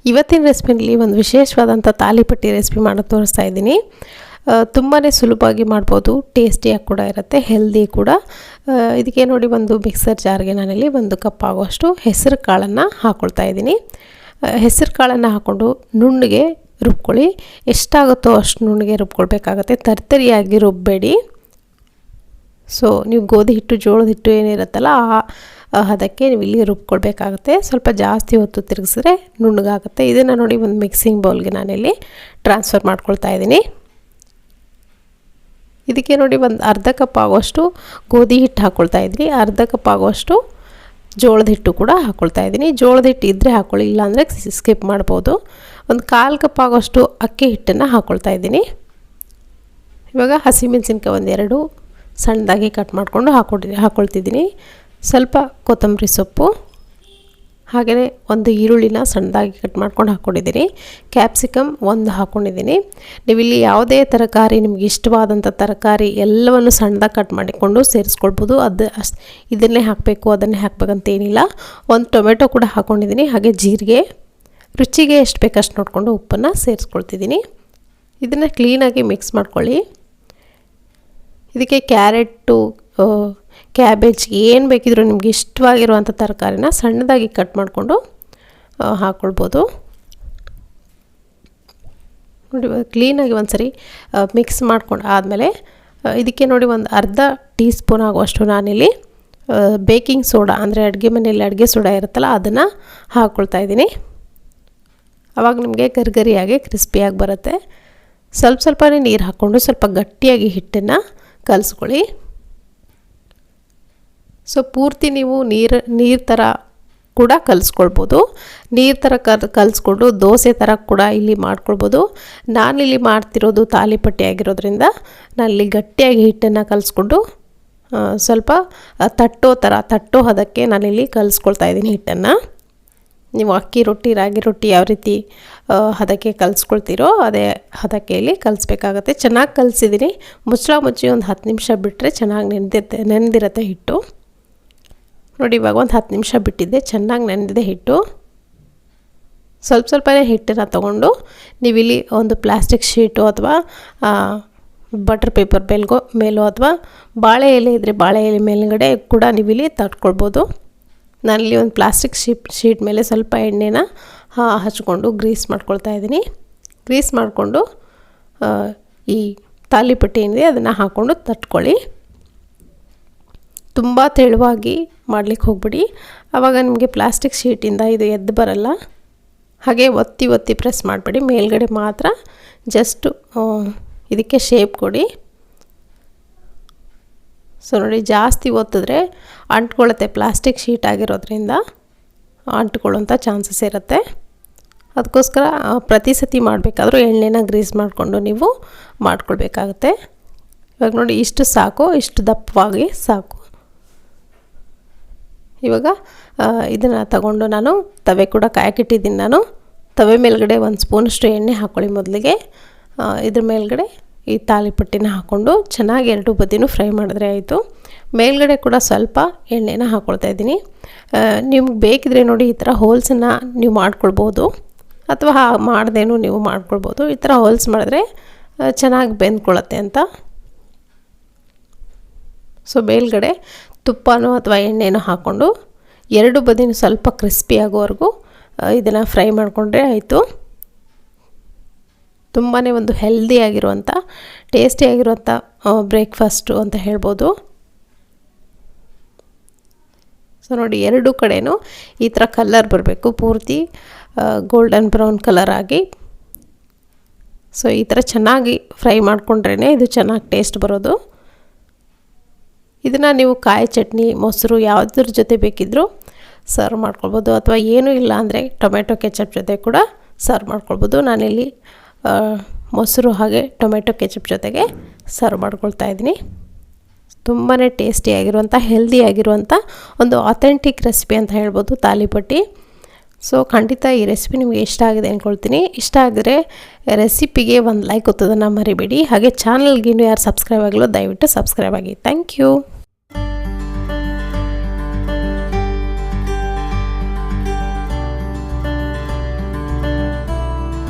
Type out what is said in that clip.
ಇವತ್ತಿನ ರೆಸಿಪಿಯಲ್ಲಿ ಒಂದು ವಿಶೇಷವಾದಂಥ ತಾಲಿಪಟ್ಟಿ ರೆಸಿಪಿ ಮಾಡೋದು ತೋರಿಸ್ತಾ ಇದ್ದೀನಿ. ತುಂಬಾ ಸುಲಭವಾಗಿ ಮಾಡ್ಬೋದು, ಟೇಸ್ಟಿಯಾಗಿ ಕೂಡ ಇರುತ್ತೆ, ಹೆಲ್ದಿ ಕೂಡ. ಇದಕ್ಕೆ ನೋಡಿ ಒಂದು ಮಿಕ್ಸರ್ ಜಾರ್ಗೆ ನಾನಿಲ್ಲಿ 1 ಕಪ್ ಆಗುವಷ್ಟು ಹೆಸರು ಕಾಳನ್ನು ಹಾಕ್ಕೊಳ್ತಾ ಇದ್ದೀನಿ. ಹೆಸರು ಕಾಳನ್ನು ಹಾಕ್ಕೊಂಡು ನುಣ್ಣಗೆ ರುಬ್ಕೊಳ್ಳಿ. ಎಷ್ಟಾಗುತ್ತೋ ಅಷ್ಟು ನುಣ್ಣಗೆ ರುಬ್ಕೊಳ್ಬೇಕಾಗತ್ತೆ, ತರ್ತರಿಯಾಗಿ ರುಬ್ಬಬೇಡಿ. ಸೊ ನೀವು ಗೋಧಿ ಹಿಟ್ಟು ಜೋಳದ ಹಿಟ್ಟು ಏನಿರುತ್ತಲ್ಲ ಅದಕ್ಕೆ ನೀವು ಇಲ್ಲಿ ರುಬ್ಕೊಳ್ಬೇಕಾಗುತ್ತೆ. ಸ್ವಲ್ಪ ಜಾಸ್ತಿ ಹೊತ್ತು ತಿರುಗಿಸಿದ್ರೆ ನುಣ್ಣಗಾಗುತ್ತೆ. ಇದನ್ನು ನೋಡಿ ಒಂದು ಮಿಕ್ಸಿಂಗ್ ಬೌಲ್ಗೆ ನಾನಿಲ್ಲಿ ಟ್ರಾನ್ಸ್ಫರ್ ಮಾಡ್ಕೊಳ್ತಾ ಇದ್ದೀನಿ. ಇದಕ್ಕೆ ನೋಡಿ ಒಂದು ಅರ್ಧ ಕಪ್ ಆಗುವಷ್ಟು ಗೋಧಿ ಹಿಟ್ಟು ಹಾಕ್ಕೊಳ್ತಾ ಇದ್ದೀನಿ. ಅರ್ಧ ಕಪ್ ಆಗುವಷ್ಟು ಜೋಳದ ಹಿಟ್ಟು ಕೂಡ ಹಾಕ್ಕೊಳ್ತಾ ಇದ್ದೀನಿ. ಜೋಳದ ಹಿಟ್ಟು ಇದ್ದರೆ ಹಾಕ್ಕೊಳ್ಳಿ, ಇಲ್ಲಾಂದರೆ ಸ್ಕಿಪ್ ಮಾಡ್ಬೋದು. ಒಂದು 1/4 ಕಪ್ ಆಗುವಷ್ಟು ಅಕ್ಕಿ ಹಿಟ್ಟನ್ನು ಹಾಕ್ಕೊಳ್ತಾ ಇದ್ದೀನಿ. ಇವಾಗ ಹಸಿಮೆಣಸಿನ್ಕಾಯಿ 1-2 ಸಣ್ಣದಾಗಿ ಕಟ್ ಮಾಡಿಕೊಂಡು ಹಾಕ್ಕೊಳ್ತಿದ್ದೀನಿ. ಸ್ವಲ್ಪ ಕೊತ್ತಂಬರಿ ಸೊಪ್ಪು, ಹಾಗೆಯೇ ಒಂದು ಈರುಳ್ಳಿನ ಸಣ್ಣದಾಗಿ ಕಟ್ ಮಾಡ್ಕೊಂಡು ಹಾಕ್ಕೊಂಡಿದ್ದೀನಿ. ಕ್ಯಾಪ್ಸಿಕಮ್ 1 ಹಾಕ್ಕೊಂಡಿದ್ದೀನಿ. ನೀವಿಲ್ಲಿ ಯಾವುದೇ ತರಕಾರಿ ನಿಮಗೆ ಇಷ್ಟವಾದಂಥ ತರಕಾರಿ ಎಲ್ಲವನ್ನು ಸಣ್ಣದಾಗಿ ಕಟ್ ಮಾಡಿಕೊಂಡು ಸೇರಿಸ್ಕೊಳ್ಬೋದು. ಇದನ್ನೇ ಹಾಕಬೇಕು ಅದನ್ನೇ ಹಾಕಬೇಕಂತ ಏನಿಲ್ಲ. 1 ಟೊಮೆಟೊ ಕೂಡ ಹಾಕ್ಕೊಂಡಿದ್ದೀನಿ. ಹಾಗೆ ಜೀರಿಗೆ, ರುಚಿಗೆ ಎಷ್ಟು ಬೇಕಷ್ಟು ನೋಡಿಕೊಂಡು ಉಪ್ಪನ್ನು ಸೇರಿಸ್ಕೊಳ್ತಿದ್ದೀನಿ. ಇದನ್ನು ಕ್ಲೀನಾಗಿ ಮಿಕ್ಸ್ ಮಾಡ್ಕೊಳ್ಳಿ. ಇದಕ್ಕೆ ಕ್ಯಾರೆಟು, ಕ್ಯಾಬೇಜ್ ಏನು ಬೇಕಿದ್ರೂ ನಿಮಗೆ ಇಷ್ಟವಾಗಿರುವಂಥ ತರಕಾರಿನ ಸಣ್ಣದಾಗಿ ಕಟ್ ಮಾಡಿಕೊಂಡು ಹಾಕ್ಕೊಳ್ಬೋದು. ನೋಡಿ ಕ್ಲೀನಾಗಿ ಒಂದು ಸರಿ ಮಿಕ್ಸ್ ಮಾಡ್ಕೊಂಡು ಆದಮೇಲೆ ಇದಕ್ಕೆ ನೋಡಿ ಒಂದು ಅರ್ಧ ಟೀ ಸ್ಪೂನ್ ಆಗುವಷ್ಟು ನಾನಿಲ್ಲಿ ಬೇಕಿಂಗ್ ಸೋಡಾ, ಅಂದರೆ ಅಡುಗೆ ಮನೆಯಲ್ಲಿ ಅಡುಗೆ ಸೋಡಾ ಇರುತ್ತಲ್ಲ ಅದನ್ನು ಹಾಕ್ಕೊಳ್ತಾ ಇದ್ದೀನಿ. ಆವಾಗ ನಿಮಗೆ ಗರಿಗರಿಯಾಗಿ ಕ್ರಿಸ್ಪಿಯಾಗಿ ಬರುತ್ತೆ. ಸ್ವಲ್ಪನೇ ನೀರು ಹಾಕ್ಕೊಂಡು ಸ್ವಲ್ಪ ಗಟ್ಟಿಯಾಗಿ ಹಿಟ್ಟನ್ನು ಕಲಿಸ್ಕೊಳ್ಳಿ. ಸೊ ಪೂರ್ತಿ ನೀವು ನೀರು ಥರ ಕೂಡ ಕಲಿಸ್ಕೊಳ್ಬೋದು. ನೀರು ಥರ ಕಲಿಸ್ಕೊಂಡು ದೋಸೆ ಥರ ಕೂಡ ಇಲ್ಲಿ ಮಾಡ್ಕೊಳ್ಬೋದು. ನಾನಿಲ್ಲಿ ಮಾಡ್ತಿರೋದು ತಾಲಿಪಟ್ಟಿ ಆಗಿರೋದ್ರಿಂದ ನಾನಿಲ್ಲಿ ಗಟ್ಟಿಯಾಗಿ ಹಿಟ್ಟನ್ನು ಕಲಿಸ್ಕೊಂಡು ಸ್ವಲ್ಪ ತಟ್ಟೋ ಹದಕ್ಕೆ ನಾನಿಲ್ಲಿ ಕಲಿಸ್ಕೊಳ್ತಾ ಇದ್ದೀನಿ ಹಿಟ್ಟನ್ನು. ನೀವು ಅಕ್ಕಿ ರೊಟ್ಟಿ, ರಾಗಿ ರೊಟ್ಟಿ ಯಾವ ರೀತಿ ಹದಕ್ಕೆ ಕಲಿಸ್ಕೊಳ್ತೀರೋ ಅದೇ ಹದಕ್ಕೆ ಇಲ್ಲಿ ಕಲಿಸ್ಬೇಕಾಗತ್ತೆ. ಚೆನ್ನಾಗಿ ಕಲಿಸಿದ್ದೀನಿ. ಮುಚ್ಚಿ ಒಂದು 10 ನಿಮಿಷ ಬಿಟ್ಟರೆ ಚೆನ್ನಾಗಿ ನೆನೆದಿರುತ್ತೆ ಹಿಟ್ಟು. ನೋಡಿ ಇವಾಗ ಒಂದು 10 ನಿಮಿಷ ಬಿಟ್ಟಿದ್ದೆ, ಚೆನ್ನಾಗಿ ನೆನೆದಿದೆ ಹಿಟ್ಟು. ಸ್ವಲ್ಪನೇ ಹಿಟ್ಟನ್ನು ತೊಗೊಂಡು ನೀವಿಲ್ಲಿ ಒಂದು ಪ್ಲಾಸ್ಟಿಕ್ ಶೀಟು ಅಥವಾ ಬಟರ್ ಪೇಪರ್ ಮೇಲೋ ಅಥವಾ ಬಾಳೆ ಎಲೆ ಇದ್ದರೆ ಬಾಳೆ ಎಲೆ ಮೇಲುಗಡೆ ಕೂಡ ನೀವಿಲ್ಲಿ ತಟ್ಕೊಳ್ಬೋದು. ನಾನಿಲ್ಲಿ ಒಂದು ಪ್ಲಾಸ್ಟಿಕ್ ಶೀಟ್ ಮೇಲೆ ಸ್ವಲ್ಪ ಎಣ್ಣೆನ ಹಚ್ಕೊಂಡು ಗ್ರೀಸ್ ಮಾಡ್ಕೊಳ್ತಾ ಇದ್ದೀನಿ. ಗ್ರೀಸ್ ಮಾಡಿಕೊಂಡು ಈ ತಾಲಿಪಟ್ಟಿ ಏನಿದೆ ಅದನ್ನು ಹಾಕ್ಕೊಂಡು ತಟ್ಕೊಳ್ಳಿ. ತುಂಬ ತೆಳುವಾಗಿ ಮಾಡಲಿಕ್ಕೆ ಹೋಗ್ಬಿಡಿ, ಆವಾಗ ನಿಮಗೆ ಪ್ಲಾಸ್ಟಿಕ್ ಶೀಟಿಂದ ಇದು ಎದ್ದು ಬರಲ್ಲ. ಹಾಗೆ ಒತ್ತಿ ಪ್ರೆಸ್ ಮಾಡಬೇಡಿ, ಮೇಲ್ಗಡೆ ಮಾತ್ರ ಜಸ್ಟು ಇದಕ್ಕೆ ಶೇಪ್ ಕೊಡಿ. ಸೊ ನೋಡಿ ಜಾಸ್ತಿ ಒತ್ತಿದ್ರೆ ಅಂಟ್ಕೊಳ್ಳುತ್ತೆ, ಪ್ಲಾಸ್ಟಿಕ್ ಶೀಟ್ ಆಗಿರೋದ್ರಿಂದ ಅಂಟ್ಕೊಳ್ಳೋಂಥ ಚಾನ್ಸಸ್ ಇರುತ್ತೆ. ಅದಕ್ಕೋಸ್ಕರ ಪ್ರತಿ ಸತಿ ಮಾಡಬೇಕಾದ್ರೂ ಎಣ್ಣೆನ ಗ್ರೀಸ್ ಮಾಡಿಕೊಂಡು ನೀವು ಮಾಡ್ಕೊಳ್ಬೇಕಾಗತ್ತೆ. ಇವಾಗ ನೋಡಿ ಇಷ್ಟು ಸಾಕು, ಇಷ್ಟು ದಪ್ಪವಾಗಿ ಸಾಕು. ಇವಾಗ ಇದನ್ನು ತಗೊಂಡು ನಾನು ತವೆ ಕೂಡ ಕಾಯಕ್ಕಿಟ್ಟಿದ್ದೀನಿ. ನಾನು ತವೆ ಮೇಲ್ಗಡೆ 1 ಸ್ಪೂನಷ್ಟು ಎಣ್ಣೆ ಹಾಕ್ಕೊಳ್ಳಿ ಮೊದಲಿಗೆ. ಇದ್ರ ಮೇಲ್ಗಡೆ ಈ ತಾಲಿಪಟ್ಟಿನ ಹಾಕ್ಕೊಂಡು ಚೆನ್ನಾಗಿ 2 ಬದಿನೂ ಫ್ರೈ ಮಾಡಿದ್ರೆ ಆಯಿತು. ಮೇಲ್ಗಡೆ ಕೂಡ ಸ್ವಲ್ಪ ಎಣ್ಣೆನ ಹಾಕ್ಕೊಳ್ತಾ ಇದ್ದೀನಿ. ನಿಮ್ಗೆ ಬೇಕಿದ್ರೆ ನೋಡಿ ಈ ಥರ ಹೋಲ್ಸನ್ನು ನೀವು ಮಾಡ್ಕೊಳ್ಬೋದು, ಅಥವಾ ಮಾಡ್ದೇನೂ ನೀವು ಮಾಡ್ಕೊಳ್ಬೋದು. ಈ ಥರ ಹೋಲ್ಸ್ ಮಾಡಿದ್ರೆ ಚೆನ್ನಾಗಿ ಬೆಂದ್ಕೊಳ್ಳುತ್ತೆ ಅಂತ. ಸೊ ಮೇಲ್ಗಡೆ ತುಪ್ಪನೋ ಅಥವಾ ಎಣ್ಣೆನೋ ಹಾಕ್ಕೊಂಡು 2 ಬದಿನೂ ಸ್ವಲ್ಪ ಕ್ರಿಸ್ಪಿ ಆಗೋವರೆಗೂ ಇದನ್ನು ಫ್ರೈ ಮಾಡಿಕೊಂಡ್ರೆ ಆಯಿತು. ತುಂಬಾ ಒಂದು ಹೆಲ್ದಿಯಾಗಿರುವಂಥ, ಟೇಸ್ಟಿಯಾಗಿರುವಂಥ ಬ್ರೇಕ್ಫಾಸ್ಟು ಅಂತ ಹೇಳ್ಬೋದು. ಸೊ ನೋಡಿ 2 ಕಡೆಯೂ ಈ ಥರ ಕಲರ್ ಬರಬೇಕು, ಪೂರ್ತಿ ಗೋಲ್ಡನ್ ಬ್ರೌನ್ ಕಲರ್ ಆಗಿ. ಸೊ ಈ ಥರ ಚೆನ್ನಾಗಿ ಫ್ರೈ ಮಾಡಿಕೊಂಡ್ರೇ ಇದು ಚೆನ್ನಾಗಿ ಟೇಸ್ಟ್ ಬರೋದು. ಇದನ್ನು ನೀವು ಕಾಯಿ ಚಟ್ನಿ, ಮೊಸರು ಯಾವುದ್ರ ಜೊತೆ ಬೇಕಿದ್ದರೂ ಸರ್ವ್ ಮಾಡ್ಕೊಳ್ಬೋದು, ಅಥವಾ ಏನೂ ಇಲ್ಲ ಅಂದರೆ ಟೊಮೆಟೊ ಕೆಚಪ್ ಜೊತೆ ಕೂಡ ಸರ್ವ್ ಮಾಡ್ಕೊಳ್ಬೋದು. ನಾನಿಲ್ಲಿ ಮೊಸರು ಹಾಗೆ ಟೊಮೆಟೊ ಕೆಚಪ್ ಜೊತೆಗೆ ಸರ್ವ್ ಮಾಡ್ಕೊಳ್ತಾ ಇದ್ದೀನಿ. ತುಂಬಾ ಟೇಸ್ಟಿಯಾಗಿರುವಂಥ, ಹೆಲ್ದಿಯಾಗಿರುವಂಥ ಒಂದು ಆಥೆಂಟಿಕ್ ರೆಸಿಪಿ ಅಂತ ಹೇಳ್ಬೋದು ತಾಲಿಪಟ್ಟಿ. ಸೊ ಖಂಡಿತ ಈ ರೆಸಿಪಿ ನಿಮಗೆ ಇಷ್ಟ ಆಗಿದೆ ಅಂದ್ಕೊಳ್ತೀನಿ. ಇಷ್ಟ ಆಗಿದ್ರೆ ರೆಸಿಪಿಗೆ ಒಂದು ಲೈಕ್ ಒತ್ತೋದನ್ನು ಮರಿಬೇಡಿ. ಹಾಗೆ ಚಾನಲ್ಗೆ ಇನ್ನೂ ಯಾರು ಸಬ್ಸ್ಕ್ರೈಬ್ ಆಗಿಲ್ಲ ದಯವಿಟ್ಟು ಸಬ್ಸ್ಕ್ರೈಬ್ ಆಗಿ. Thank you.